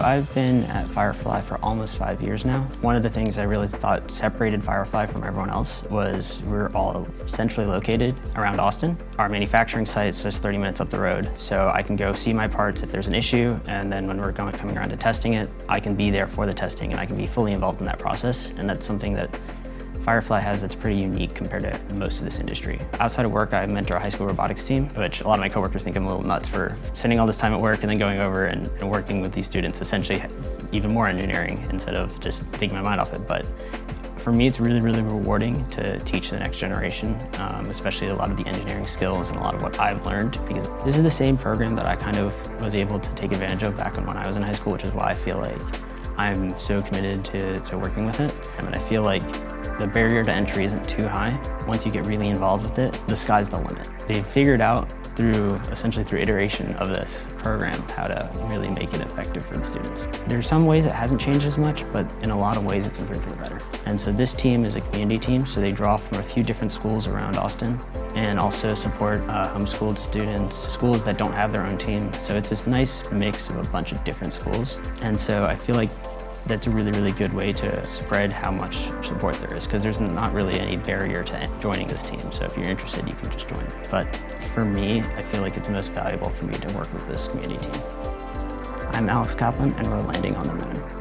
I've been at Firefly for almost 5 years now. One of the things I really thought separated Firefly from everyone else was we're all centrally located around Austin. Our manufacturing site is just 30 minutes up the road, so I can go see my parts if there's an issue, and then when we're coming around to testing it, I can be there for the testing and I can be fully involved in that process, and that's something that Firefly has that's pretty unique compared to most of this industry. Outside of work, I mentor a high school robotics team, which a lot of my coworkers think I'm a little nuts for spending all this time at work and then going over and working with these students, essentially even more engineering instead of just taking my mind off it. But for me, it's really, really rewarding to teach the next generation, especially a lot of the engineering skills and a lot of what I've learned, because this is the same program that I kind of was able to take advantage of back when I was in high school, which is why I feel like I'm so committed to working with it. I mean, I feel like the barrier to entry isn't too high. Once you get really involved with it, the sky's the limit. They've figured out essentially through iteration of this program how to really make it effective for the students. There's some ways it hasn't changed as much, but in a lot of ways it's improved for the better. And so this team is a community team, so they draw from a few different schools around Austin and also support homeschooled students, schools that don't have their own team. So it's this nice mix of a bunch of different schools. And so I feel like that's a really, really good way to spread how much support there is, because there's not really any barrier to joining this team. So if you're interested, you can just join. But for me, I feel like it's most valuable for me to work with this community team. I'm Kaplan, and we're landing on the moon.